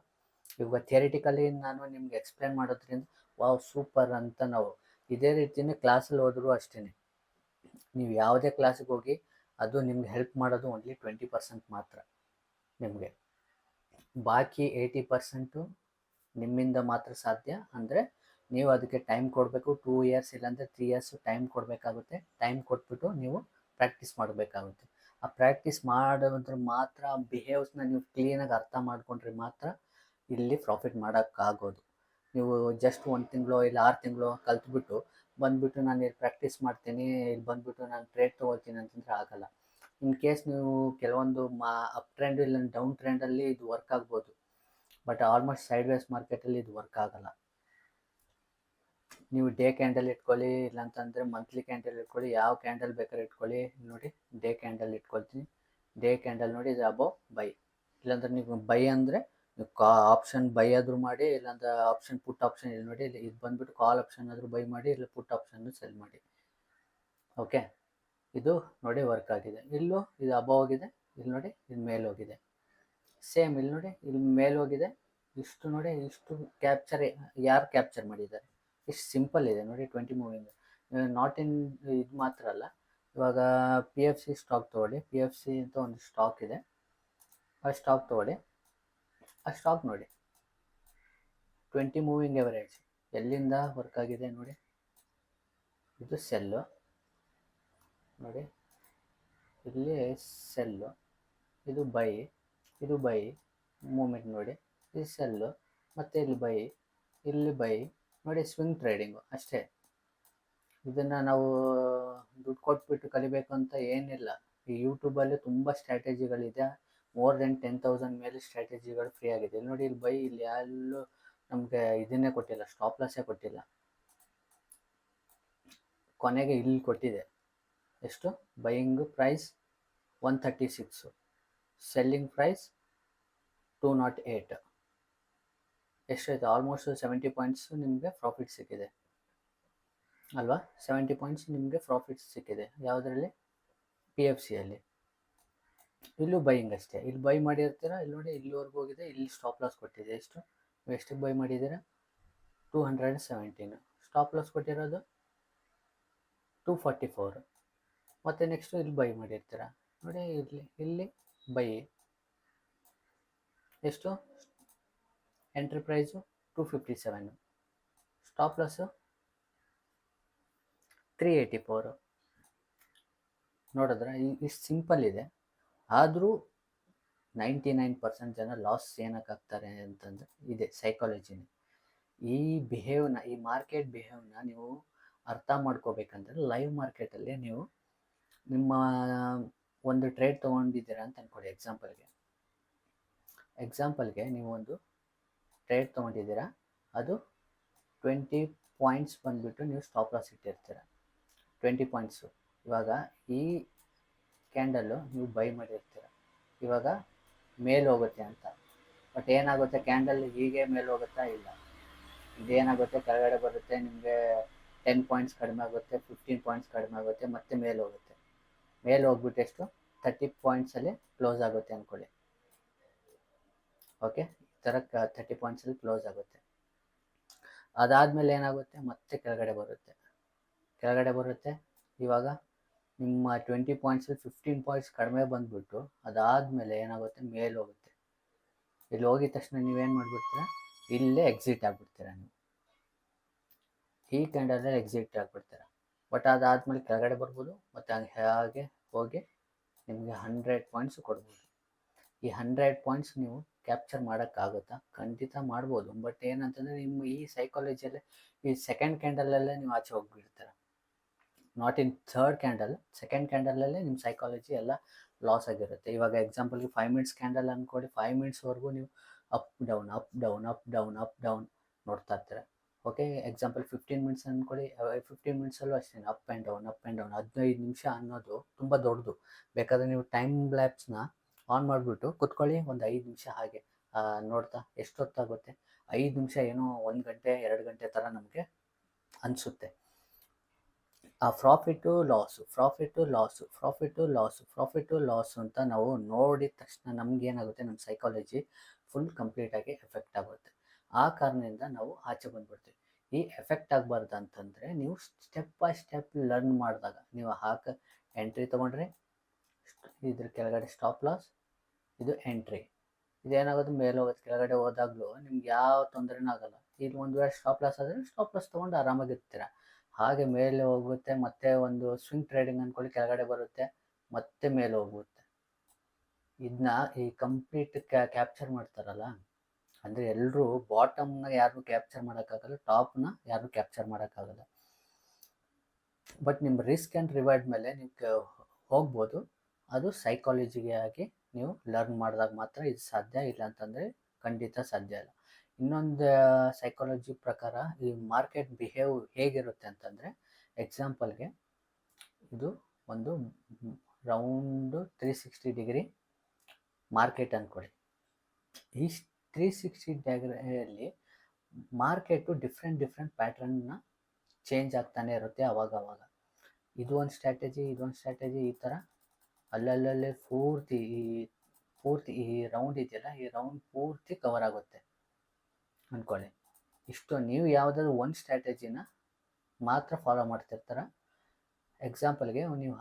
ಇವಾಗ ಥಿಯರಿಟಿಕಲಿ ನಾನು ನಿಮ್ಗೆ ಎಕ್ಸ್ಪ್ಲೇನ್ ಮಾಡೋದ್ರಿಂದ ವಾವ್ ಸೂಪರ್ ಅಂತ ನಾವು ಇದೇ ರೀತಿಯೇ ಕ್ಲಾಸಲ್ಲಿ ಹೋದರೂ ಅಷ್ಟೇ. ನೀವು ಯಾವುದೇ ಕ್ಲಾಸಿಗೆ ಹೋಗಿ ಅದು ನಿಮ್ಗೆ ಹೆಲ್ಪ್ ಮಾಡೋದು ಓನ್ಲಿ 20% ಮಾತ್ರ. ನಿಮಗೆ ಬಾಕಿ 80% ನಿಮ್ಮಿಂದ ಮಾತ್ರ ಸಾಧ್ಯ. ಅಂದರೆ ನೀವು ಅದಕ್ಕೆ ಟೈಮ್ ಕೊಡಬೇಕು, 2 ಇಯರ್ಸ್ ಇಲ್ಲಾಂದರೆ 3 ಇಯರ್ಸ್ ಟೈಮ್ ಕೊಡಬೇಕಾಗುತ್ತೆ. ಟೈಮ್ ಕೊಟ್ಬಿಟ್ಟು ನೀವು ಪ್ರಾಕ್ಟೀಸ್ ಮಾಡಬೇಕಾಗುತ್ತೆ. ಆ ಪ್ರಾಕ್ಟೀಸ್ ಮಾಡೋದ್ರ ಮಾತ್ರ, ಬಿಹೇವ್ಸ್ನ ನೀವು ಕ್ಲೀನಾಗಿ ಅರ್ಥ ಮಾಡಿಕೊಂಡ್ರೆ ಮಾತ್ರ ಇಲ್ಲಿ ಪ್ರಾಫಿಟ್ ಮಾಡೋಕ್ಕಾಗೋದು. ನೀವು ಜಸ್ಟ್ 1 ತಿಂಗಳು ಇಲ್ಲ 6 ತಿಂಗಳು ಕಲ್ತ್ಬಿಟ್ಟು ಬಂದುಬಿಟ್ಟು ನಾನು ಇಲ್ಲಿ ಪ್ರಾಕ್ಟೀಸ್ ಮಾಡ್ತೀನಿ, ಇಲ್ಲಿ ಬಂದುಬಿಟ್ಟು ನಾನು ಟ್ರೇಡ್ ತೊಗೊಳ್ತೀನಿ ಅಂತಂದರೆ ಆಗಲ್ಲ. ಇನ್ ಕೇಸ್ ನೀವು ಕೆಲವೊಂದು ಅಪ್ ಟ್ರೆಂಡ್ ಇಲ್ಲ ಡೌನ್ ಟ್ರೆಂಡಲ್ಲಿ ಇದು ವರ್ಕ್ ಆಗ್ಬೋದು, ಬಟ್ ಆಲ್ಮೋಸ್ಟ್ ಸೈಡ್ ವೇಸ್ ಮಾರ್ಕೆಟಲ್ಲಿ ಇದು ವರ್ಕ್ ಆಗಲ್ಲ. ನೀವು ಡೇ ಕ್ಯಾಂಡಲ್ ಇಟ್ಕೊಳ್ಳಿ, ಇಲ್ಲಾಂತಂದರೆ ಮಂತ್ಲಿ ಕ್ಯಾಂಡಲ್ ಇಟ್ಕೊಳ್ಳಿ, ಯಾವ ಕ್ಯಾಂಡಲ್ ಬೇಕಾದ್ರೆ ಇಟ್ಕೊಳ್ಳಿ. ನೋಡಿ ಡೇ ಕ್ಯಾಂಡಲ್ ಇಟ್ಕೊಳ್ತೀನಿ, ಡೇ ಕ್ಯಾಂಡಲ್ ನೋಡಿ ಇದು ಅಬೌವ್ ಬೈ, ಇಲ್ಲಾಂದ್ರೆ ನೀವು ಬೈ ಅಂದರೆ ನೀವು ಆಪ್ಷನ್ ಬೈ ಆದರೂ ಮಾಡಿ, ಇಲ್ಲಾಂದ್ರೆ ಆಪ್ಷನ್ ಪುಟ್ ಆಪ್ಷನ್ ಇಲ್ಲಿ ನೋಡಿ, ಇಲ್ಲಿ ಇದು ಬಂದುಬಿಟ್ಟು ಕಾಲ್ ಆಪ್ಷನ್ ಆದರೂ ಬೈ ಮಾಡಿ, ಇಲ್ಲ ಪುಟ್ ಆಪ್ಷನ್ನು ಸೆಲ್ ಮಾಡಿ. ಓಕೆ, ಇದು ನೋಡಿ ವರ್ಕ್ ಆಗಿದೆ. ಇಲ್ಲೂ ಇದು ಅಬೌವ್ ಹೋಗಿದೆ, ಇಲ್ಲಿ ನೋಡಿ ಇದು ಮೇಲೆ ಹೋಗಿದೆ. ಸೇಮ್ ಇಲ್ಲಿ ನೋಡಿ ಇಲ್ಲಿ ಮೇಲೆ ಹೋಗಿದೆ. ಇಷ್ಟು ನೋಡಿ, ಇಷ್ಟು ಯಾರು ಕ್ಯಾಪ್ಚರ್ ಮಾಡಿದ್ದಾರೆ? ಇಷ್ಟು ಸಿಂಪಲ್ ಇದೆ ನೋಡಿ. 20 ಮೂವಿಂಗ್ ನಾಟ್ ಇನ್ ಇದು ಮಾತ್ರ ಅಲ್ಲ. ಇವಾಗ PFC ಸ್ಟಾಕ್ ತೊಗೊಳ್ಳಿ, PFC ಅಂತ ಒಂದು ಸ್ಟಾಕ್ ಇದೆ, ಆ ಸ್ಟಾಕ್ ತೊಗೊಳ್ಳಿ. ಆ ಸ್ಟಾಕ್ ನೋಡಿ 20 ಮೂವಿಂಗ್ ಎವರೇಜ್ ಎಲ್ಲಿಂದ ವರ್ಕ್ ಆಗಿದೆ ನೋಡಿ. ಇದು ಸೆಲ್ಲು ನೋಡಿ, ಇಲ್ಲಿ ಸೆಲ್ಲು, ಇದು ಬೈ ಮೂಮೆಂಟ್ ನೋಡಿ, ಇದು ಸೆಲ್ಲು, ಮತ್ತು ಇಲ್ಲಿ ಬೈ ನೋಡಿ. ಸ್ವಿಂಗ್ ಟ್ರೇಡಿಂಗು ಅಷ್ಟೇ. ಇದನ್ನು ನಾವು ದುಡ್ಡು ಕೊಟ್ಬಿಟ್ಟು ಕಲಿಬೇಕು ಅಂತ ಏನಿಲ್ಲ. ಈ ಯೂಟ್ಯೂಬಲ್ಲಿ ತುಂಬ ಸ್ಟ್ರಾಟಜಿಗಳಿದೆ, ಮೋರ್ ದೆನ್ 10,000 ಮೇಲೆ ಸ್ಟ್ರಾಟಜಿಗಳು ಫ್ರೀ ಆಗಿದೆ. ಇಲ್ಲಿ ನೋಡಿ, ಇಲ್ಲಿ ಬೈ, ಇಲ್ಲಿ ಎಲ್ಲೂ ನಮಗೆ ಇದನ್ನೇ ಕೊಟ್ಟಿಲ್ಲ, ಸ್ಟಾಪ್ ಲಾಸೇ ಕೊಟ್ಟಿಲ್ಲ. ಕೊನೆಗೆ ಇಲ್ಲಿ ಕೊಟ್ಟಿದೆ ಎಷ್ಟು? Buying price 136, selling price 208. ಎಷ್ಟಾಯಿತು? ಆಲ್ಮೋಸ್ಟ್ 70 ಪಾಯಿಂಟ್ಸ್ ನಿಮಗೆ ಪ್ರಾಫಿಟ್ ಸಿಕ್ಕಿದೆ ಅಲ್ವಾ? 70 ಪಾಯಿಂಟ್ಸ್ ನಿಮಗೆ ಪ್ರಾಫಿಟ್ ಸಿಕ್ಕಿದೆ. ಯಾವುದರಲ್ಲಿ? PFCಯಲ್ಲಿ. ಇಲ್ಲೂ ಬೈಯಿಂಗ್ ಅಷ್ಟೇ, ಇಲ್ಲಿ ಬೈ ಮಾಡಿರ್ತೀರಾ, ಇಲ್ಲಿ ನೋಡಿ ಇಲ್ಲಿವರೆಗೂ ಹೋಗಿದೆ, ಇಲ್ಲಿ ಸ್ಟಾಪ್ ಲಾಸ್ ಕೊಟ್ಟಿದೆ. ಎಷ್ಟು? ನೀವು ಎಷ್ಟಕ್ಕೆ ಬೈ ಮಾಡಿದ್ದೀರಾ? 217. ಸ್ಟಾಪ್ ಲಾಸ್ ಕೊಟ್ಟಿರೋದು 244. ಮತ್ತು ನೆಕ್ಸ್ಟು ಇಲ್ಲಿ ಬೈ ಮಾಡಿರ್ತೀರಾ ನೋಡಿ, ಇಲ್ಲಿ ಬೈ ಎಷ್ಟು? Entry price 257, stop loss 384. ನೋಡಿದ್ರೆ ಇಷ್ಟು ಸಿಂಪಲ್ ಇದೆ. ಆದರೂ 99% ಜನ ಲಾಸ್ ಏನಕ್ಕಾಗ್ತಾರೆ ಅಂತಂದರೆ ಇದೆ ಸೈಕಾಲಜಿನೇ. ಈ ಮಾರ್ಕೆಟ್ ಬಿಹೇವ್ನ ನೀವು ಅರ್ಥ ಮಾಡ್ಕೋಬೇಕಂದ್ರೆ ಲೈವ್ ಮಾರ್ಕೆಟಲ್ಲಿ ನೀವು ನಿಮ್ಮ ಒಂದು ಟ್ರೇಡ್ ತೊಗೊಂಡಿದ್ದೀರಾ ಅಂತ ಅಂದ್ಕೊಳ್ಳಿ. ಎಕ್ಸಾಂಪಲ್ಗೆ ನೀವು ಒಂದು ಟ್ರೇಡ್ ತೊಗೊಂಡಿದ್ದೀರಾ, ಅದು 20 ಪಾಯಿಂಟ್ಸ್ ಬಂದುಬಿಟ್ಟು ನೀವು ಸ್ಟಾಪ್ ಲಾಸ್ ಇಟ್ಟಿರ್ತೀರ. 20 ಪಾಯಿಂಟ್ಸು ಇವಾಗ ಈ ಕ್ಯಾಂಡಲ್ಲು ನೀವು ಬೈ ಮಾಡಿರ್ತೀರ, ಇವಾಗ ಮೇಲೆ ಹೋಗುತ್ತೆ ಅಂತ. ಬಟ್ ಏನಾಗುತ್ತೆ, ಕ್ಯಾಂಡಲ್ ಹೀಗೆ ಮೇಲೆ ಹೋಗುತ್ತಾ? ಇಲ್ಲ, ಇದೇನಾಗುತ್ತೆ, ಕೆಳಗಡೆ ಬರುತ್ತೆ, ನಿಮಗೆ 10 ಪಾಯಿಂಟ್ಸ್ ಕಡಿಮೆ ಆಗುತ್ತೆ, 15 ಪಾಯಿಂಟ್ಸ್ ಕಡಿಮೆ ಆಗುತ್ತೆ, ಮತ್ತೆ ಮೇಲೆ ಹೋಗುತ್ತೆ. ಮೇಲೆ ಹೋಗ್ಬಿಟ್ಟು ಎಷ್ಟು 30 ಪಾಯಿಂಟ್ಸಲ್ಲಿ ಕ್ಲೋಸ್ ಆಗುತ್ತೆ ಅಂದ್ಕೊಳ್ಳಿ. ಓಕೆ, ಈ ಥರ 30 ಪಾಯಿಂಟ್ಸಲ್ಲಿ ಕ್ಲೋಸ್ ಆಗುತ್ತೆ. ಅದಾದಮೇಲೆ ಏನಾಗುತ್ತೆ, ಮತ್ತೆ ಕೆಳಗಡೆ ಬರುತ್ತೆ. ಇವಾಗ ನಿಮ್ಮ 20 ಪಾಯಿಂಟ್ಸಲ್ಲಿ 15 ಪಾಯಿಂಟ್ಸ್ ಕಡಿಮೆ ಬಂದುಬಿಟ್ಟು ಅದಾದಮೇಲೆ ಏನಾಗುತ್ತೆ, ಮೇಲೆ ಹೋಗುತ್ತೆ. ಇಲ್ಲಿ ಹೋಗಿದ ತಕ್ಷಣ ನೀವೇನು ಮಾಡಿಬಿಡ್ತೀರ, ಇಲ್ಲೇ ಎಕ್ಸಿಟ್ ಆಗಿಬಿಡ್ತೀರ. ನೀವು ಈ ಕ್ಯಾಂಡಲಲ್ಲಿ ಎಕ್ಸಿಟ್ ಆಗಿಬಿಡ್ತೀರ. ಬಟ್ ಅದಾದಮೇಲೆ ಕೆಳಗಡೆ ಬರ್ಬೋದು, ಮತ್ತು ಹಾಗೆ ಹೋಗಿ ನಿಮಗೆ 100 ಪಾಯಿಂಟ್ಸ್ ಕೊಡ್ಬೋದು. ಈ 100 ಪಾಯಿಂಟ್ಸ್ ನೀವು ಕ್ಯಾಪ್ಚರ್ ಮಾಡೋಕ್ಕಾಗುತ್ತಾ? ಖಂಡಿತ ಮಾಡ್ಬೋದು. ಬಟ್ ಏನಂತಂದರೆ, ನಿಮ್ಮ ಈ ಸೈಕಾಲಜಿಯಲ್ಲೇ ಈ ಸೆಕೆಂಡ್ ಕ್ಯಾಂಡಲಲ್ಲೇ ನೀವು ಆಚೆ ಹೋಗ್ಬಿಡ್ತೀರ. Not in third candle, second ಕ್ಯಾಂಡಲಲ್ಲೇ ನಿಮ್ಮ ಸೈಕಾಲಜಿ ಎಲ್ಲ ಲಾಸ್ ಆಗಿರುತ್ತೆ. ಇವಾಗ ಎಕ್ಸಾಂಪಲ್ಗೆ 5 ಮಿನಿಟ್ಸ್ ಕ್ಯಾಂಡಲ್ ಅಂದ್ಕೊಳ್ಳಿ, 5 ಮಿನಿಟ್ಸ್ವರೆಗೂ ನೀವು up down up down up down up down ನೋಡ್ತಾ ಇರ್ತೀರ. ಓಕೆ, ಎಕ್ಸಾಂಪಲ್ 15 ಮಿನಿಟ್ಸ್ ಅಂದ್ಕೊಳ್ಳಿ, 15 ಮಿನಿಟ್ಸಲ್ಲೂ ಅಷ್ಟೇ up and down up and down. 15 ನಿಮಿಷ ಅನ್ನೋದು ತುಂಬ ದೊಡ್ಡದು. ಬೇಕಾದರೆ ನೀವು ಟೈಮ್ ಲ್ಯಾಪ್ಸ್ನ ಆನ್ ಮಾಡಿಬಿಟ್ಟು ಕುತ್ಕೊಳ್ಳಿ, ಒಂದು 5 ನಿಮಿಷ ಹಾಗೆ ನೋಡ್ತಾ. ಎಷ್ಟೊತ್ತಾಗುತ್ತೆ? 5 ನಿಮಿಷ ಏನೋ 1 ಗಂಟೆ 2 ಗಂಟೆ ಥರ ನಮಗೆ ಅನಿಸುತ್ತೆ. ಆ ಪ್ರಾಫಿಟ್ಟು ಲಾಸು ಅಂತ ನಾವು ನೋಡಿದ ತಕ್ಷಣ ನಮಗೇನಾಗುತ್ತೆ, ನಮ್ಮ ಸೈಕಾಲಜಿ ಫುಲ್ ಕಂಪ್ಲೀಟಾಗಿ ಎಫೆಕ್ಟ್ ಆಗುತ್ತೆ. ಆ ಕಾರಣದಿಂದ ನಾವು ಆಚೆ ಬಂದುಬಿಡ್ತೀವಿ. ಈ ಎಫೆಕ್ಟ್ ಆಗಬಾರ್ದು ಅಂತಂದರೆ, ನೀವು ಸ್ಟೆಪ್ ಬೈ ಸ್ಟೆಪ್ ಲರ್ನ್ ಮಾಡಿದಾಗ, ನೀವು ಎಂಟ್ರಿ ತೊಗೊಂಡ್ರೆ ಇದ್ರ ಕೆಳಗಡೆ ಸ್ಟಾಪ್ ಲಾಸ್, ಇದು ಎಂಟ್ರಿ, ಇದೇನಾಗೋದು ಮೇಲೆ ಹೋಗುತ್ತೆ. ಕೆಳಗಡೆ ಹೋದಾಗಲೂ ನಿಮ್ಗೆ ಯಾವ ತೊಂದರೆನೂ ಆಗೋಲ್ಲ. ಇಲ್ಲಿ ಒಂದು ವೇಳೆ ಸ್ಟಾಪ್ ಲಾಸ್ ಆದರೆ ಸ್ಟಾಪ್ ಲಾಸ್ ತೊಗೊಂಡು ಆರಾಮಾಗಿರ್ತೀರ. ಹಾಗೆ ಮೇಲೆ ಹೋಗುತ್ತೆ, ಮತ್ತೆ ಒಂದು ಸ್ವಿಂಗ್ ಟ್ರೇಡಿಂಗ್ ಅಂದ್ಕೊಳ್ಳಿ, ಕೆಳಗಡೆ ಬರುತ್ತೆ, ಮತ್ತೆ ಮೇಲೆ ಹೋಗುತ್ತೆ. ಇದನ್ನ ಈ ಕಂಪ್ಲೀಟ್ ಕ್ಯಾಪ್ಚರ್ ಮಾಡ್ತಾರಲ್ಲ, ಅಂದರೆ ಎಲ್ಲರೂ ಬಾಟಮ್ನ ಯಾರು ಕ್ಯಾಪ್ಚರ್ ಮಾಡೋಕ್ಕಾಗಲ್ಲ, ಟಾಪ್ನ ಯಾರು ಕ್ಯಾಪ್ಚರ್ ಮಾಡೋಕ್ಕಾಗಲ್ಲ. ಬಟ್ ನಿಮ್ಮ ರಿಸ್ಕ್ ಆ್ಯಂಡ್ ರಿವಾರ್ಡ್ ಮೇಲೆ ನೀವು ಹೋಗ್ಬೋದು. ಅದು ಸೈಕಾಲಜಿಗೆ ಆಗಿ ನೀವು ಲರ್ನ್ ಮಾಡಿದಾಗ ಮಾತ್ರ ಇದು ಸಾಧ್ಯ. ಇಲ್ಲ ಅಂತಂದರೆ ಖಂಡಿತ ಸಾಧ್ಯ ಇಲ್ಲ. ಇನ್ನೊಂದು ಸೈಕಾಲಜಿ ಪ್ರಕಾರ ಈ ಮಾರ್ಕೆಟ್ ಬಿಹೇವ್ ಹೇಗಿರುತ್ತೆ ಅಂತಂದರೆ, ಎಕ್ಸಾಂಪಲ್ಗೆ ಇದು ಒಂದು ರೌಂಡು 360 ಡಿಗ್ರಿ ಮಾರ್ಕೆಟ್ ಅಂದ್ಕೊಳ್ಳಿ. ಈ 360 ಡಿಗ್ರಿಯಲ್ಲಿ ಮಾರ್ಕೆಟು ಡಿಫ್ರೆಂಟ್ ಪ್ಯಾಟ್ರನ್ನ ಚೇಂಜ್ ಆಗ್ತಾನೆ ಇರುತ್ತೆ ಅವಾಗವಾಗ. ಇದು ಒಂದು ಸ್ಟ್ರಾಟಜಿ ಈ ಥರ ಅಲ್ಲಲ್ಲೇ ಪೂರ್ತಿ ಈ ರೌಂಡ್ ಇದೆಯಲ್ಲ, ಈ ರೌಂಡ್ ಪೂರ್ತಿ ಕವರ್ ಆಗುತ್ತೆ ಅಂದ್ಕೊಳ್ಳಿ. ಇಷ್ಟು ನೀವು ಯಾವುದಾದ್ರು ಒಂದು ಸ್ಟ್ರಾಟಜಿನ ಮಾತ್ರ ಫಾಲೋ ಮಾಡ್ತಿರ್ತಾರ. ಎಕ್ಸಾಂಪಲ್ಗೆ ನೀವು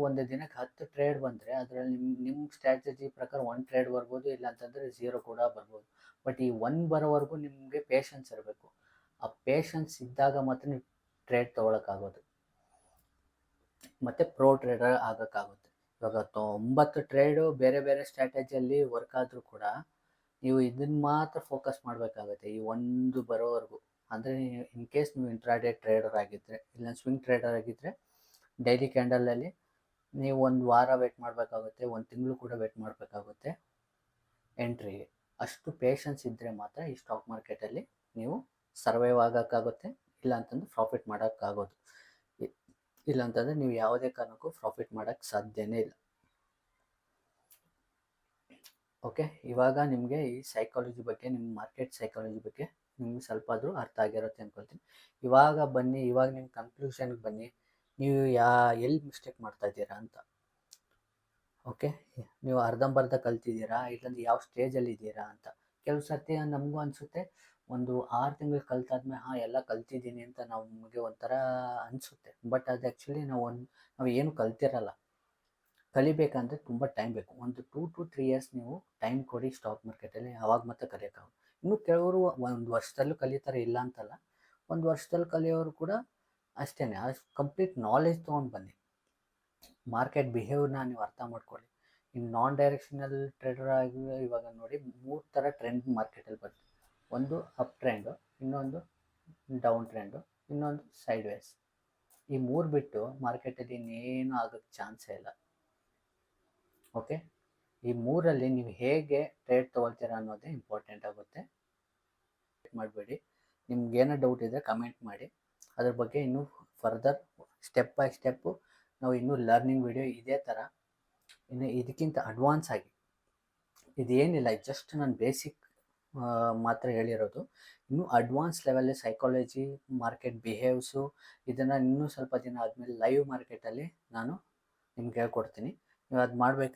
ಒಂದು ದಿನಕ್ಕೆ 10 ಟ್ರೇಡ್ ಬಂದರೆ ಅದರಲ್ಲಿ ನಿಮ್ಮ ಸ್ಟ್ರಾಟಜಿ ಪ್ರಕಾರ 1 ಟ್ರೇಡ್ ಬರ್ಬೋದು, ಇಲ್ಲ ಅಂತಂದರೆ 0 ಕೂಡ ಬರ್ಬೋದು. ಬಟ್ ಈ 1 ಬರೋವರೆಗೂ ನಿಮಗೆ ಪೇಷನ್ಸ್ ಇರಬೇಕು. ಆ ಪೇಷನ್ಸ್ ಇದ್ದಾಗ ಮಾತ್ರ ನೀವು ಟ್ರೇಡ್ ತೊಗೊಳಕ್ಕಾಗೋದು, ಮತ್ತು ಪ್ರೋ ಟ್ರೇಡರ್ ಆಗೋಕ್ಕಾಗುತ್ತೆ. ಇವಾಗ 9 ಟ್ರೇಡು ಬೇರೆ ಸ್ಟ್ರಾಟಜಿಯಲ್ಲಿ ವರ್ಕ್ ಆದರೂ ಕೂಡ ನೀವು ಇದನ್ನು ಮಾತ್ರ ಫೋಕಸ್ ಮಾಡಬೇಕಾಗುತ್ತೆ ಈ ಒಂದು ಬರೋವರೆಗೂ. ಅಂದರೆ ಇನ್ ಕೇಸ್ ನೀವು ಇಂಟ್ರಾಡೇ ಟ್ರೇಡರ್ ಆಗಿದ್ದರೆ, ಇಲ್ಲ ಸ್ವಿಂಗ್ ಟ್ರೇಡರ್ ಆಗಿದ್ದರೆ, ಡೈಲಿ ಕ್ಯಾಂಡಲಲ್ಲಿ ನೀವು 1 ವಾರ ವೇಟ್ ಮಾಡಬೇಕಾಗುತ್ತೆ, 1 ತಿಂಗಳು ಕೂಡ ವೇಟ್ ಮಾಡಬೇಕಾಗುತ್ತೆ ಎಂಟ್ರಿಗೆ. ಅಷ್ಟು ಪೇಷನ್ಸ್ ಇದ್ದರೆ ಮಾತ್ರ ಈ ಸ್ಟಾಕ್ ಮಾರ್ಕೆಟಲ್ಲಿ ನೀವು ಸರ್ವೈವ್ ಆಗೋಕ್ಕಾಗುತ್ತೆ, ಇಲ್ಲ ಅಂತಂದ್ರೆ ಪ್ರಾಫಿಟ್ ಮಾಡೋಕ್ಕಾಗೋದು. ಇಲ್ಲ ಅಂತಂದರೆ ನೀವು ಯಾವುದೇ ಕಾರಣಕ್ಕೂ ಪ್ರಾಫಿಟ್ ಮಾಡೋಕ್ಕೆ ಸಾಧ್ಯನೇ ಇಲ್ಲ. ಓಕೆ, ಇವಾಗ ನಿಮಗೆ ಈ ಸೈಕಾಲಜಿ ಬಗ್ಗೆ, ನಿಮ್ಮ ಮಾರ್ಕೆಟ್ ಸೈಕಾಲಜಿ ಬಗ್ಗೆ ನಿಮ್ಗೆ ಸ್ವಲ್ಪ ಆದರೂ ಅರ್ಥ ಆಗಿರುತ್ತೆ ಅಂದ್ಕೊಳ್ತೀನಿ. ಇವಾಗ ನಿಮ್ಮ ಕನ್ಕ್ಲೂಷನ್ಗೆ ಬನ್ನಿ, ನೀವು ಎಲ್ಲಿ ಮಿಸ್ಟೇಕ್ ಮಾಡ್ತಾ ಇದ್ದೀರಾ ಅಂತ. ಓಕೆ, ನೀವು ಅರ್ಧಂಬರ್ಧ ಕಲ್ತಿದ್ದೀರಾ, ಇಲ್ಲಾಂದ್ರೆ ಯಾವ ಸ್ಟೇಜಲ್ಲಿ ಇದ್ದೀರಾ ಅಂತ. ಕೆಲವು ಸರ್ತಿ ನಮಗೂ ಅನಿಸುತ್ತೆ, ಒಂದು 6 ತಿಂಗಳು ಕಲ್ತಾದ್ಮೇಲೆ ಎಲ್ಲ ಕಲ್ತಿದ್ದೀನಿ ಅಂತ ನಮಗೆ ಒಂಥರ ಅನಿಸುತ್ತೆ. ಬಟ್ ಅದು ಆ್ಯಕ್ಚುಲಿ ನಾವು ಏನು ಕಲ್ತಿರಲ್ಲ. ಕಲಿಬೇಕಂದ್ರೆ ತುಂಬ ಟೈಮ್ ಬೇಕು. ಒಂದು 2 to 3 ಇಯರ್ಸ್ ನೀವು ಟೈಮ್ ಕೊಡಿ ಸ್ಟಾಕ್ ಮಾರ್ಕೆಟಲ್ಲಿ, ಆವಾಗ ಮತ್ತೆ ಕಲಿಯೋಕ್ಕಾಗುತ್ತೆ. ಇನ್ನು ಕೆಲವರು 1 ವರ್ಷದಲ್ಲೂ ಕಲಿತಾರೆ, ಇಲ್ಲ ಅಂತಲ್ಲ. 1 ವರ್ಷದಲ್ಲಿ ಕಲಿಯೋರು ಕೂಡ ಅಷ್ಟೇ, ಕಂಪ್ಲೀಟ್ ನಾಲೆಜ್ ತೊಗೊಂಡು ಬನ್ನಿ. ಮಾರ್ಕೆಟ್ ಬಿಹೇವ್ನ ನೀವು ಅರ್ಥ ಮಾಡ್ಕೊಳ್ಳಿ. ಇನ್ನು ನಾನ್ ಡೈರೆಕ್ಷನಲ್ ಟ್ರೇಡರ್ ಆಗಿ ಇವಾಗ ನೋಡಿ 3 ಥರ ಟ್ರೆಂಡ್ ಮಾರ್ಕೆಟಲ್ಲಿ ಬರ್ತದೆ. ಒಂದು ಅಪ್ ಟ್ರೆಂಡು, ಇನ್ನೊಂದು ಡೌನ್ ಟ್ರೆಂಡು, ಇನ್ನೊಂದು ಸೈಡ್ ವೇಸ್. ಈ 3 ಬಿಟ್ಟು ಮಾರ್ಕೆಟಲ್ಲಿ ಇನ್ನೇನು ಆಗೋಕ್ಕೆ ಚಾನ್ಸೇ ಇಲ್ಲ. ಓಕೆ, ಈ 3ರಲ್ಲಿ ನೀವು ಹೇಗೆ ಟ್ರೇಡ್ ತೊಗೊಳ್ತೀರಾ ಅನ್ನೋದೇ ಇಂಪಾರ್ಟೆಂಟ್ ಆಗುತ್ತೆ. ಮಾಡಬೇಡಿ. ನಿಮ್ಗೇನೋ ಡೌಟ್ ಇದ್ದರೆ ಕಮೆಂಟ್ ಮಾಡಿ. ಅದ್ರ ಬಗ್ಗೆ ಇನ್ನೂ ಫರ್ದರ್ ಸ್ಟೆಪ್ ಬೈ ಸ್ಟೆಪ್ಪು ನಾವು ಇನ್ನೂ ಲರ್ನಿಂಗ್ ವಿಡಿಯೋ ಇದೇ ಥರ ಇನ್ನು ಇದಕ್ಕಿಂತ ಅಡ್ವಾನ್ಸ್ ಆಗಿ, ಇದೇನಿಲ್ಲ, ಜಸ್ಟ್ ನಾನು ಬೇಸಿಕ್ ಮಾತ್ರ ಹೇಳಿರೋದು. ಇನ್ನೂ ಅಡ್ವಾನ್ಸ್ ಲೆವೆಲ್ಲಿ ಸೈಕಾಲಜಿ, ಮಾರ್ಕೆಟ್ ಬಿಹೇವ್ಸು, ಇದನ್ನು ಇನ್ನೂ ಸ್ವಲ್ಪ ದಿನ ಆದಮೇಲೆ ಲೈವ್ ಮಾರ್ಕೆಟಲ್ಲಿ ನಾನು ನಿಮ್ಗೆ ಹೇಳ್ಕೊಡ್ತೀನಿ. ನೀವು ಅದು ಮಾಡಬೇಕು.